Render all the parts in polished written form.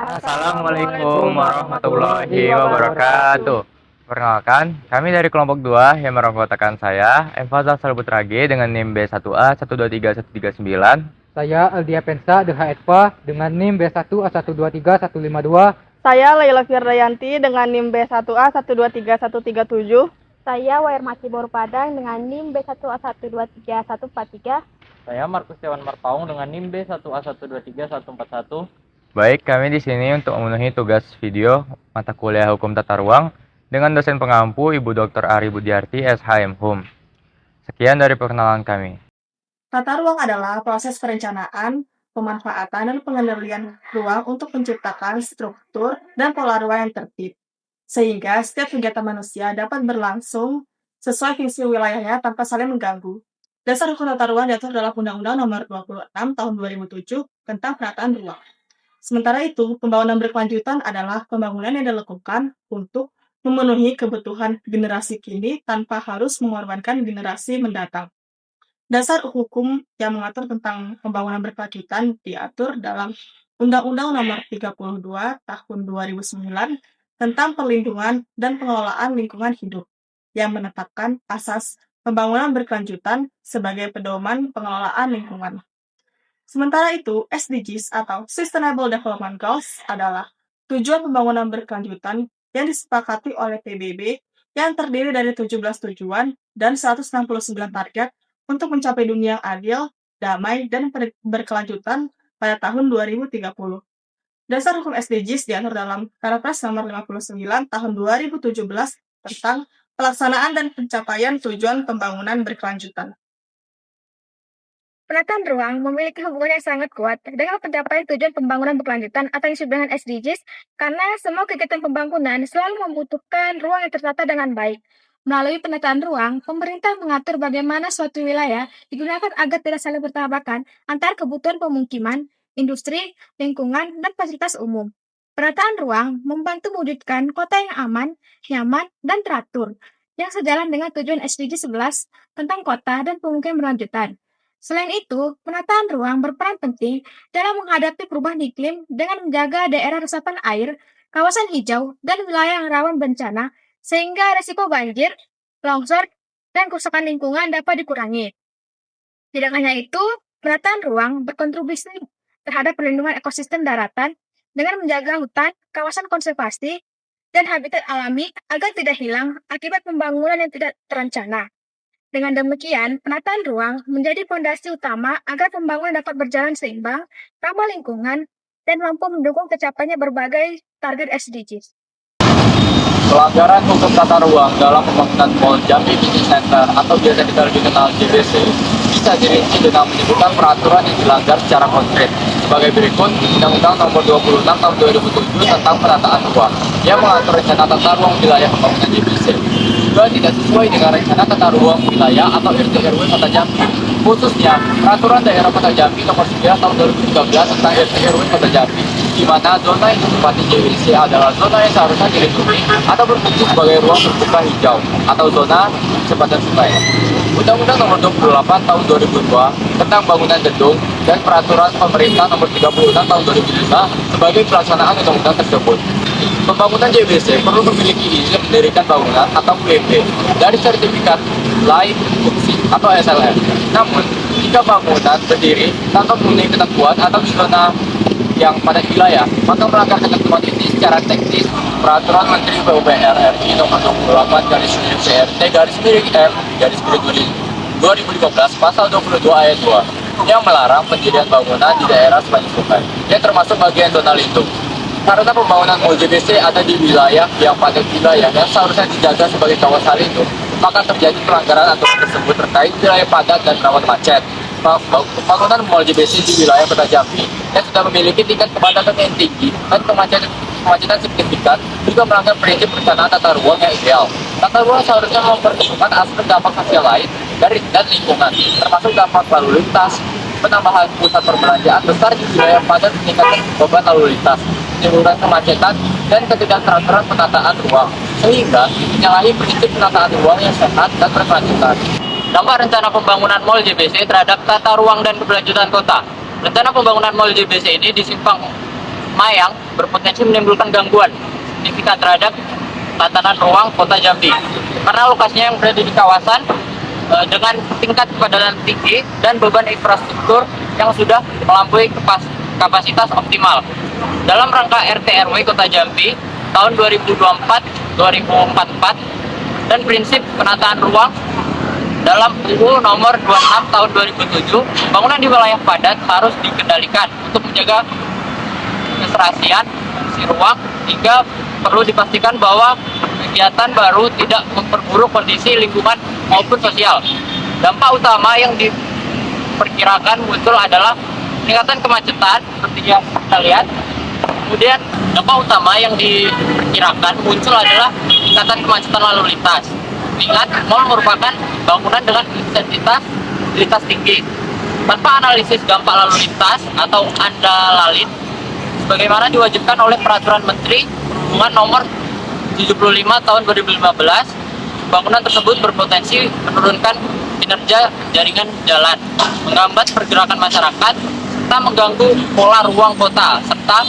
Assalamualaikum warahmatullahi wabarakatuh. Perkenalkan, kami dari kelompok 2 yang merangkutakan saya, Fazal Salbutrage dengan NIM B1A 123139. Saya Aldia Pensa DHFA dengan NIM B1A123152. Saya Laila Firdayanti dengan NIM B1A 123137. Saya Wairmati Borupadang dengan NIM B1A123143. Saya Markus Dewan Marpaung dengan NIM B1A123141. Baik, kami di sini untuk memenuhi tugas video mata kuliah Hukum Tata Ruang dengan dosen pengampu Ibu Dr. Ari Budiarti, SHM Hum. Sekian dari perkenalan kami. Tata ruang adalah proses perencanaan, pemanfaatan, dan pengendalian ruang untuk menciptakan struktur dan pola ruang yang tertib, sehingga setiap kegiatan manusia dapat berlangsung sesuai fungsi wilayahnya tanpa saling mengganggu. Dasar hukum tata ruang diatur dalam Undang-Undang Nomor 26 Tahun 2007 tentang penataan ruang. Sementara itu, pembangunan berkelanjutan adalah pembangunan yang dilakukan untuk memenuhi kebutuhan generasi kini tanpa harus mengorbankan generasi mendatang. Dasar hukum yang mengatur tentang pembangunan berkelanjutan diatur dalam Undang-Undang Nomor 32 Tahun 2009 tentang perlindungan dan pengelolaan lingkungan hidup yang menetapkan asas pembangunan berkelanjutan sebagai pedoman pengelolaan lingkungan. Sementara itu, SDGs atau Sustainable Development Goals adalah tujuan pembangunan berkelanjutan yang disepakati oleh PBB yang terdiri dari 17 tujuan dan 169 target untuk mencapai dunia yang adil, damai, dan berkelanjutan pada tahun 2030. Dasar hukum SDGs diatur dalam Perpres nomor 59 tahun 2017 tentang pelaksanaan dan pencapaian tujuan pembangunan berkelanjutan. Penataan ruang memiliki hubungan yang sangat kuat dengan pencapaian tujuan pembangunan berkelanjutan atau yang disebut dengan SDGs karena semua kegiatan pembangunan selalu membutuhkan ruang yang tertata dengan baik. Melalui penataan ruang, pemerintah mengatur bagaimana suatu wilayah digunakan agar tidak saling bertabrakan antara kebutuhan pemukiman, industri, lingkungan, dan fasilitas umum. Penataan ruang membantu mewujudkan kota yang aman, nyaman, dan teratur, yang sejalan dengan tujuan SDG 11 tentang kota dan pemukiman berkelanjutan. Selain itu, penataan ruang berperan penting dalam menghadapi perubahan iklim dengan menjaga daerah resapan air, kawasan hijau, dan wilayah yang rawan bencana, sehingga risiko banjir, longsor, dan kerusakan lingkungan dapat dikurangi. Tidak hanya itu, penataan ruang berkontribusi terhadap perlindungan ekosistem daratan dengan menjaga hutan, kawasan konservasi, dan habitat alami agar tidak hilang akibat pembangunan yang tidak terencana. Dengan demikian, penataan ruang menjadi fondasi utama agar pembangunan dapat berjalan seimbang, ramah lingkungan, dan mampu mendukung tercapainya berbagai target SDGs. Pelanggaran hukum tata ruang dalam pembangunan Mall Jambi Business Center atau biasa kita lebih kenal JBC bisa dirinci dengan menyebutkan peraturan yang dilanggar secara konkret. Sebagai berikut, Undang-Undang Nomor 26 Tahun 2007 tentang penataan ruang yang mengatur rencana tata ruang wilayah pembangunan JBC juga tidak sesuai dengan rencana tata ruang wilayah atau RT/RW Kota Jambi. Khususnya, Peraturan Daerah Kota Jambi Nomor 9 Tahun 2013 tentang RT/RW Kota Jambi, di mana zona yang ditempati JBC adalah zona yang seharusnya dilindungi atau berfungsi sebagai ruang terbuka hijau atau zona sempadan sungai. Undang-Undang Nomor 28 Tahun 2002 tentang bangunan gedung dan Peraturan Pemerintah Nomor 36 Tahun 2005 sebagai pelaksanaan undang-undang tersebut. Pembangunan JBC perlu memiliki izin mendirikan bangunan atau PMB dari sertifikat layak fungsi atau SLF. Namun, jika bangunan berdiri tanpa memenuhi ketentuan atau di zona yang padat wilayah, maka melanggar ketentuan ini secara teknis Peraturan Menteri PUPR RI Nomor 28 CRT M 2015 Pasal 22 Ayat 2 yang melarang pendirian bangunan di daerah sepanjang sungai, yang termasuk bagian zona lindung. Karena pembangunan Mall JBC ada di wilayah yang padat wilayah yang seharusnya dijaga sebagai kawasan lindung, maka terjadi pelanggaran aturan tersebut terkait wilayah padat dan rawan macet. Pembangunan Mall JBC di wilayah Kota Jambi yang sudah memiliki tingkat kepadatan yang tinggi dan kemacetan signifikan juga melanggar prinsip perencanaan tata ruang yang ideal. Tata ruang seharusnya memperhitungkan aspek dampak sosial lain dan lingkungan, termasuk dampak lalu lintas, penambahan pusat perbelanjaan besar di wilayah padat meningkatkan beban lalu lintas, menimbulkan kemacetan, dan ketidakteraturan penataan ruang, sehingga menyalahi prinsip penataan ruang yang sehat dan berkelanjutan. Dampak rencana pembangunan Mall JBC terhadap tata ruang dan keberlanjutan kota. Rencana pembangunan Mall JBC ini utama yang berpotensi menimbulkan gangguan signifikan terhadap tatanan ruang kota Jambi. Karena lokasinya yang berada di kawasan dengan tingkat kepadatan tinggi dan beban infrastruktur yang sudah melampaui kapasitas optimal. Dalam rangka RT/RW Kota Jambi tahun 2024-2044 dan prinsip penataan ruang dalam UU nomor 26 tahun 2007, bangunan di wilayah padat harus dikendalikan untuk menjaga keserasian fungsi ruang hingga perlu dipastikan bahwa kegiatan baru tidak memperburuk kondisi lingkungan maupun sosial. Dampak utama yang diperkirakan muncul adalah peningkatan kemacetan seperti yang kita lihat. Kemudian dampak utama yang diperkirakan muncul adalah peningkatan kemacetan lalu lintas. Ingat, mal merupakan bangunan dengan intensitas mobilitas tinggi. Tanpa analisis dampak lalu lintas atau ANDALALIN, sebagaimana diwajibkan oleh Peraturan Menteri Perhubungan Nomor 75 tahun 2015, bangunan tersebut berpotensi menurunkan kinerja jaringan jalan, menghambat pergerakan masyarakat, serta mengganggu pola ruang kota, serta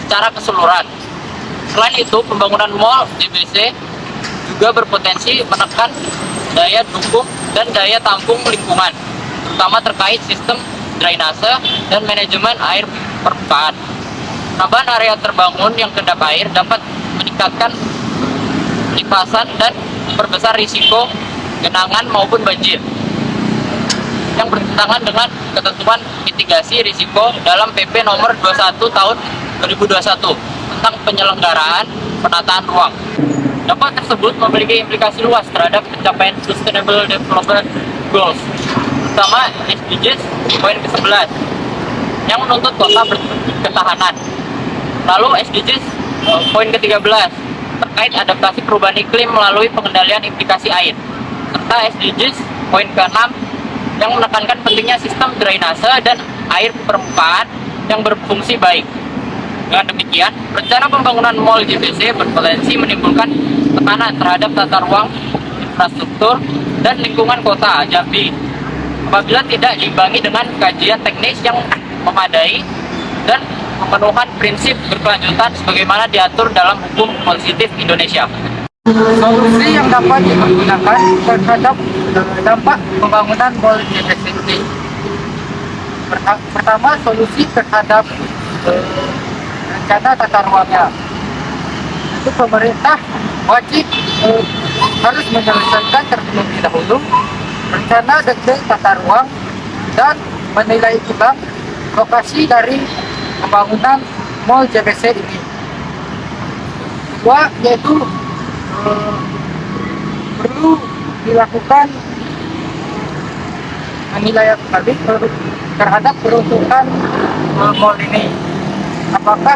secara keseluruhan. Selain itu, pembangunan mal JBC juga berpotensi menekan daya dukung dan daya tampung lingkungan, terutama terkait sistem drainase dan manajemen air permukaan. Penambahan area terbangun yang kedap air dapat meningkatkan limpasan dan memperbesar risiko genangan maupun banjir yang bertentangan dengan ketentuan mitigasi risiko dalam PP nomor 21 tahun 2021 tentang penyelenggaraan penataan ruang. Dampak tersebut memiliki implikasi luas terhadap pencapaian Sustainable Development Goals, terutama SDGs poin ke-11 yang menuntut kota berketahanan. Lalu SDGs poin ke-13 terkait adaptasi perubahan iklim melalui pengendalian implikasi air, serta SDGs poin ke-6 yang menekankan pentingnya sistem drainase dan air permukaan yang berfungsi baik. Dengan demikian, rencana pembangunan Mall JBC berpotensi menimbulkan tekanan terhadap tata ruang, infrastruktur, dan lingkungan kota Jambi apabila tidak diimbangi dengan kajian teknis yang memadai dan pemenuhan prinsip berkelanjutan sebagaimana diatur dalam hukum positif Indonesia. Solusi yang dapat digunakan terhadap dampak pembangunan Mall JBC ini. Pertama, solusi terhadap rencana tata ruangnya. Itu pemerintah wajib harus menyelesaikan terlebih dahulu rencana detail tata ruang dan menilai ulang lokasi dari pembangunan Mall JBC ini. Kedua, yaitu perlu dilakukan penilaian kembali terhadap peruntukan mall ini. Apakah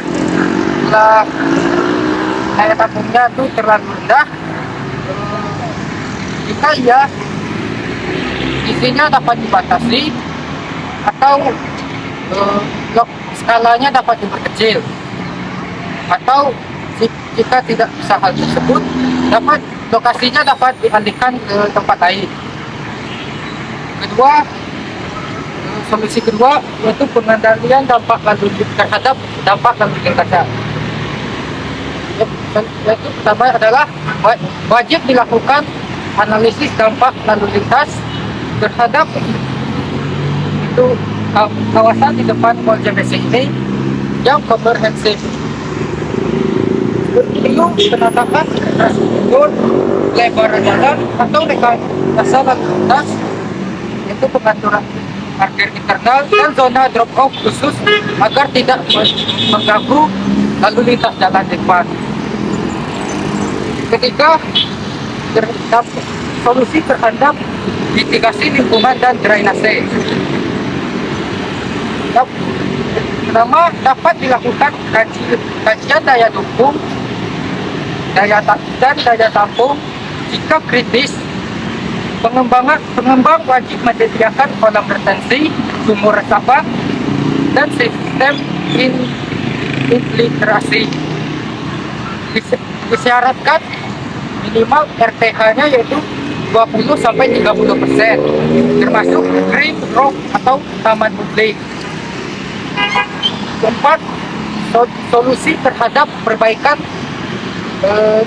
daya tampungnya itu terlalu rendah? Jika iya, isinya dapat dibatasi atau skalanya dapat diperkecil, atau jika tidak bisa hal tersebut, lokasinya dapat dialihkan ke tempat lain. Kedua, solusi kedua yaitu pengendalian dampak lalu terhadap dampak lalu lintasnya. Yaitu pertama adalah wajib dilakukan analisis dampak lalu lintas terhadap itu kawasan di depan Mall JBC ini yang komprehensif. Perlu penatakan infrastruktur, lebar jalan atau rekayasa lalu lintas, yaitu pengaturan parkir internal dan zona drop off khusus agar tidak mengganggu lalu lintas jalan depan. Ketiga, solusi terhadap mitigasi lingkungan dan drainase. Pertama, dapat dilakukan kajian daya dukung dan daya tampung. Jika kritis, pengembang wajib menyediakan kolam retensi, sumur resapan, dan sistem infiltrasi. Disyaratkan minimal RTH-nya yaitu 20-30%, termasuk green rock atau taman publik. Keempat, solusi terhadap perbaikan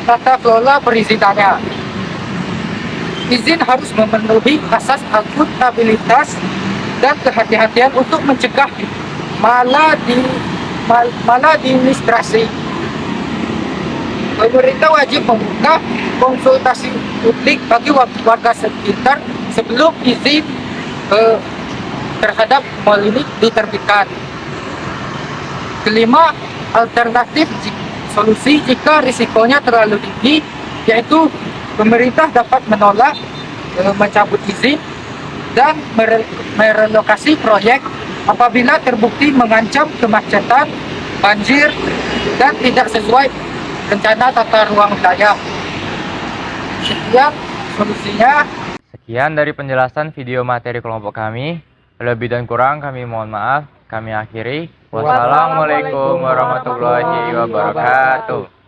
tata kelola perizinannya. Izin harus memenuhi asas akuntabilitas dan kehati-hatian untuk mencegah maladministrasi. Pemerintah wajib membuka konsultasi publik bagi warga sekitar sebelum izin terhadap mal ini diterbitkan. Kelima, alternatif solusi jika risikonya terlalu tinggi, yaitu pemerintah dapat menolak mencabut izin dan merelokasi proyek apabila terbukti mengancam kemacetan, banjir, dan tidak sesuai rencana tata ruang wilayah. Sekian solusinya. Sekian dari penjelasan video materi kelompok kami. Lebih dan kurang kami mohon maaf. Kami akhiri. Wassalamualaikum warahmatullahi wabarakatuh.